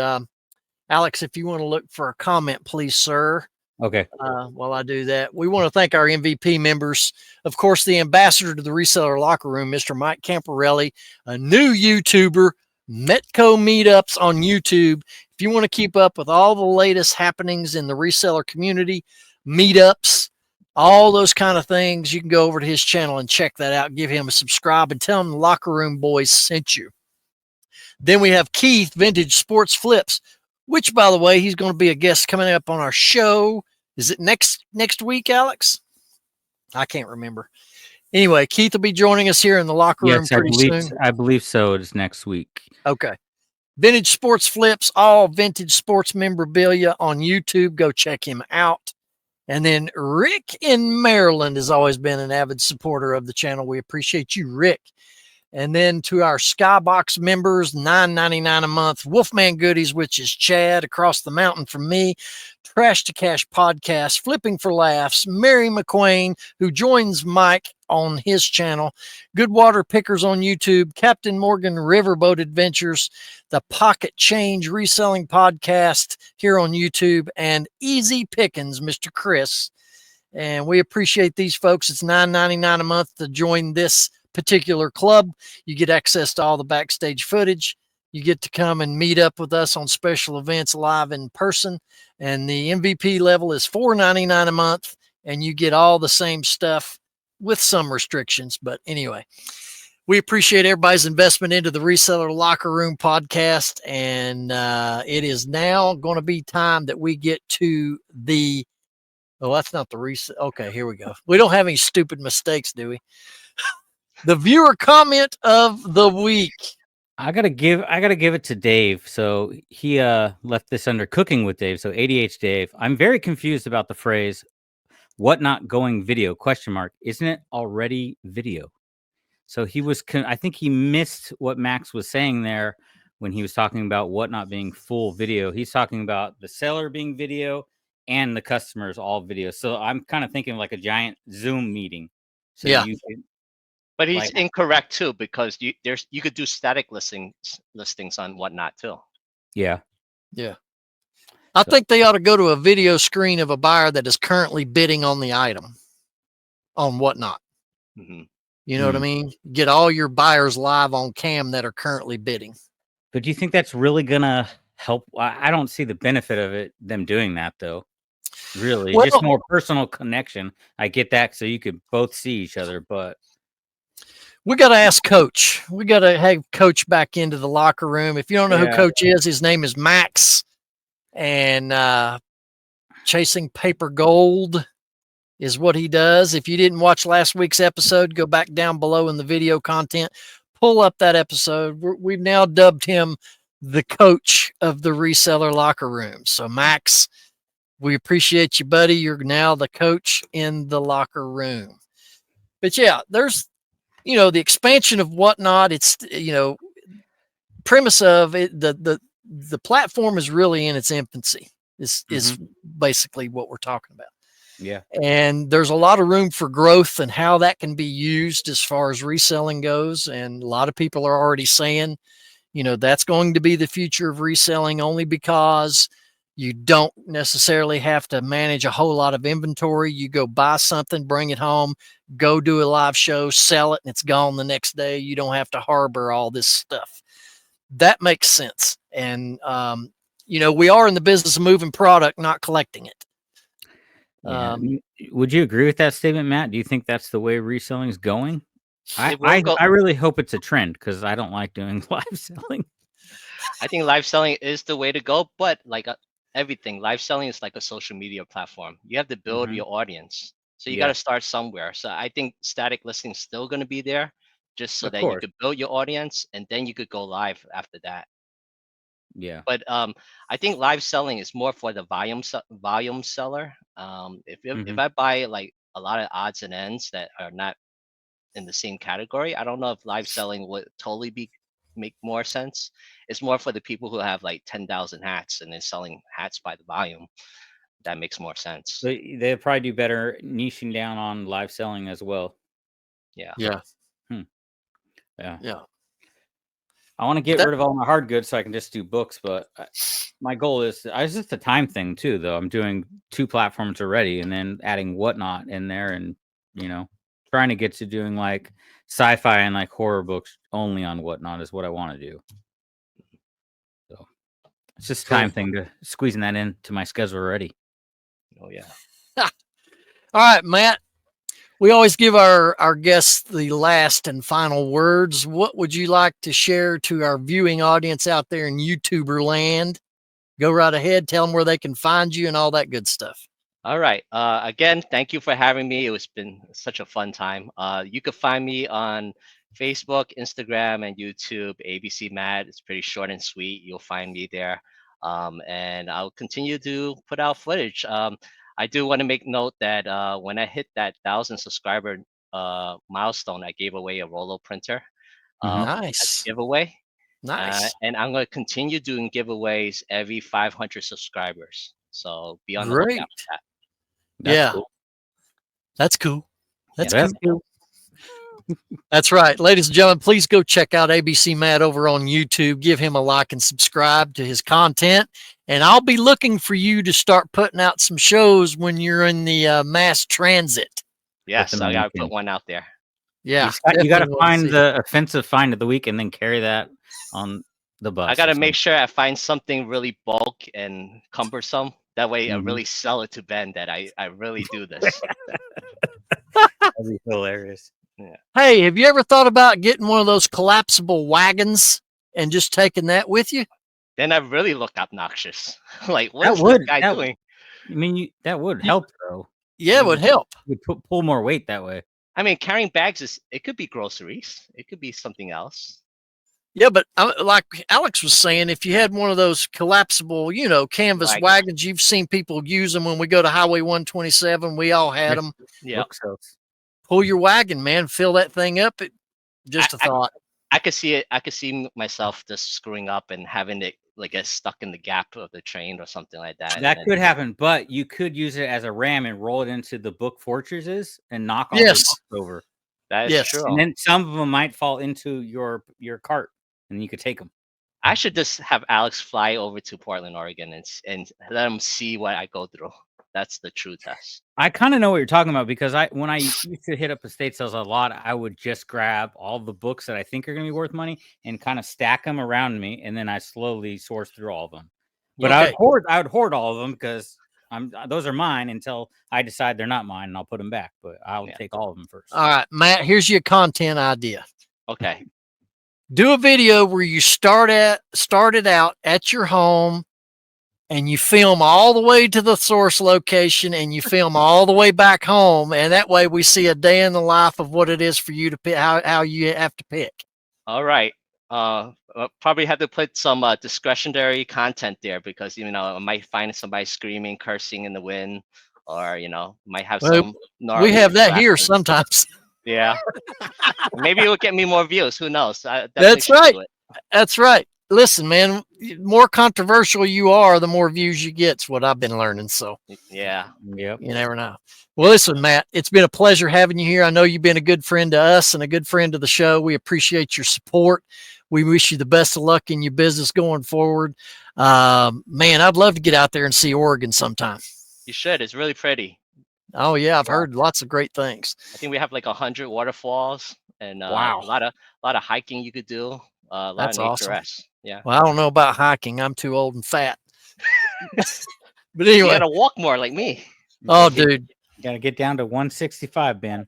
Alex, if you want to look for a comment, please, sir. Okay. While I do that, we want to thank our MVP members. Of course, the ambassador to the Reseller Locker Room, Mr. Mike Camparelli, a new YouTuber, Metco Meetups on YouTube. If you want to keep up with all the latest happenings in the reseller community, meetups, all those kind of things, you can go over to his channel and check that out. Give him a subscribe and tell him the Locker Room Boys sent you. Then we have Keith, Vintage Sports Flips, which, by the way, he's going to be a guest coming up on our show. Is it next week, Alex? I can't remember. Anyway, Keith will be joining us here in the Locker Room pretty soon. I believe so. It's next week. Okay. Vintage Sports Flips, all vintage sports memorabilia on YouTube. Go check him out. And then Rick in Maryland has always been an avid supporter of the channel. We appreciate you, Rick. And then to our Skybox members, $9.99 a month. Wolfman Goodies, which is Chad across the mountain from me. Trash to Cash Podcast, Flipping for Laughs, Mary McQueen, who joins Mike on his channel. Good Water Pickers on YouTube, Captain Morgan Riverboat Adventures, the Pocket Change Reselling Podcast here on YouTube, and Easy Pickings, Mr. Chris. And we appreciate these folks. It's $9.99 a month to join this particular club. You get access to all the backstage footage. You get to come and meet up with us on special events live in person. And the MVP level is $4.99 a month, and you get all the same stuff with some restrictions. But anyway, we appreciate everybody's investment into the Reseller Locker Room podcast. And it is now going to be time that we get to the, oh, that's not the reset. Okay, here we go. We don't have any stupid mistakes, do we? The viewer comment of the week. I gotta give it to Dave. So he left this under cooking with Dave. So ADH Dave. I'm very confused about the phrase "what not going video?" ? Isn't it already video? So he was. I think he missed what Max was saying there when he was talking about what not being full video. He's talking about the seller being video and the customers all video. So I'm kind of thinking like a giant Zoom meeting. So Yeah. you could, But he's like, incorrect too, because you could do static listings on Whatnot too. yeah. Yeah. I think they ought to go to a video screen of a buyer that is currently bidding on the item on Whatnot. Mhm. You know what I mean? Get all your buyers live on cam that are currently bidding. But do you think that's really gonna help? I don't see the benefit of them doing that though. Really, Well, just more personal connection. I get that, so you could both see each other, but we got to ask Coach. We got to have Coach back into the locker room. If you don't know who Yeah. Coach is, his name is Max, and Chasing Paper Gold is what he does. If you didn't watch last week's episode, go back down below in the video content, pull up that episode. We've now dubbed him the coach of the reseller locker room. So Max, we appreciate you, buddy. You're now the coach in the locker room. But yeah, there's, the expansion of Whatnot. It's, premise of it, the platform is really in its infancy. Is basically what we're talking about. yeah. And there's a lot of room for growth and how that can be used as far as reselling goes. And a lot of people are already saying, that's going to be the future of reselling, only because you don't necessarily have to manage a whole lot of inventory. You go buy something, bring it home, go do a live show, sell it, and it's gone the next day. You don't have to harbor all this stuff. That makes sense. And, we are in the business of moving product, not collecting it. Yeah. Would you agree with that statement, Matt? Do you think that's the way reselling is going? I really hope it's a trend, because I don't like doing live selling. I think live selling is the way to go, but like everything, live selling is like a social media platform. You have to build your audience. So you got to start somewhere. So I think static listing is still going to be there, just so Of that you course. could build your audience, and then you could go live after that. Yeah. But I think live selling is more for the volume seller. If I buy like a lot of odds and ends that are not in the same category, I don't know if live selling would totally make more sense. It's more for the people who have like 10,000 hats and they're selling hats by the volume. That makes more sense. So they'd probably do better niching down on live selling as well. Yeah. Yeah. Yeah. Yeah. I want to get rid of all my hard goods so I can just do books, but my goal is it's just a time thing too, though. I'm doing 2 platforms already, and then adding Whatnot in there, and trying to get to doing like sci-fi and like horror books only on Whatnot is what I want to do. So it's just a time thing to squeezing that into my schedule already. Oh yeah. All right, Matt. We always give our guests the last and final words. What would you like to share to our viewing audience out there in YouTuber land? Go right ahead. Tell them where they can find you and all that good stuff. All right. Again, thank you for having me. It's been such a fun time. You can find me on Facebook, Instagram, and YouTube, ABC Matt. It's pretty short and sweet. You'll find me there. And I'll continue to put out footage. I do want to make note that when I hit that 1,000 subscriber milestone, I gave away a Rolo printer as Nice. a giveaway. Nice. And I'm going to continue doing giveaways every 500 subscribers. So be on the lookout for that. That's cool. That's cool. That's that's cool. That's right. Ladies and gentlemen, please go check out ABC Matt over on YouTube. Give him a like and subscribe to his content. And I'll be looking for you to start putting out some shows when you're in the mass transit. Yes, I got to put one out there. Yeah. You got to find the offensive find of the week and then carry that on the bus. I got to make sure I find something really bulk and cumbersome. That way I really sell it to Ben that I really do this. That'd be hilarious. Yeah. Hey, have you ever thought about getting one of those collapsible wagons and just taking that with you? Then I really look obnoxious. Like, what's this guy doing? I mean, that would help, though. Yeah, it would help. You pull more weight that way. I mean, carrying bags it could be groceries. It could be something else. Yeah, but like Alex was saying, if you had one of those collapsible, canvas wagons, you've seen people use them when we go to Highway 127. We all had them. Yeah. Pull your wagon, man. Fill that thing up. Just a thought. I could see it. I could see myself just screwing up and having it like get stuck in the gap of the train or something like that. That could happen, but you could use it as a ram and roll it into the book fortresses and knock all the books over. That is true. And then some of them might fall into your cart, and you could take them. I should just have Alex fly over to Portland, Oregon, and let him see what I go through. That's the true test. I kind of know what you're talking about because when I used to hit up estate sales a lot, I would just grab all the books that I think are going to be worth money and kind of stack them around me, and then I slowly source through all of them. But I would hoard all of them because those are mine until I decide they're not mine, and I'll put them back. But I'll take all of them first. All right, Matt. Here's your content idea. Okay. Do a video where you started out at your home, and you film all the way to the source location, and you film all the way back home, and that way we see a day in the life of what it is for you to pick, how you have to pick. All right. I'll probably have to put some discretionary content there because I might find somebody screaming, cursing in the wind, or might have some. We have that here sometimes. Yeah. Maybe it will get me more views. Who knows? That's right. That's right. Listen, man, more controversial you are, the more views you get. It's what I've been learning. So yeah. You never know. Well, listen, Matt, it's been a pleasure having you here. I know you've been a good friend to us and a good friend to the show. We appreciate your support. We wish you the best of luck in your business going forward. Man, I'd love to get out there and see Oregon sometime. You should. It's really pretty. Oh yeah, I've heard lots of great things. I think we have like 100 waterfalls and wow, a lot of hiking you could do. A lot That's of nature. awesome. Yeah. Well, I don't know about hiking. I'm too old and fat. But anyway, you gotta walk more like me. Oh, dude, you gotta get down to 165, Ben.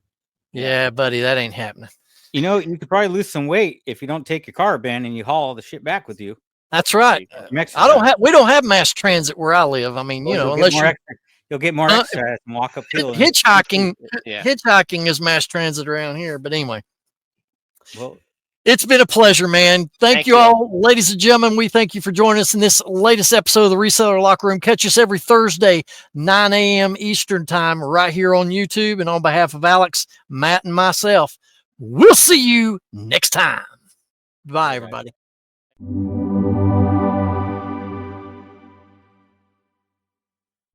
Yeah, buddy, that ain't happening. You could probably lose some weight if you don't take your car, Ben, and you haul all the shit back with you. That's right. We don't have mass transit where I live. I mean, unless you'll get more exercise and walk uphill. Hitchhiking is mass transit around here. But anyway, well, it's been a pleasure, man. Thank you all, ladies and gentlemen. We thank you for joining us in this latest episode of the Reseller Locker Room. Catch us every Thursday, 9 a.m. Eastern time, right here on YouTube. And on behalf of Alex, Matt, and myself, we'll see you next time. Bye, everybody.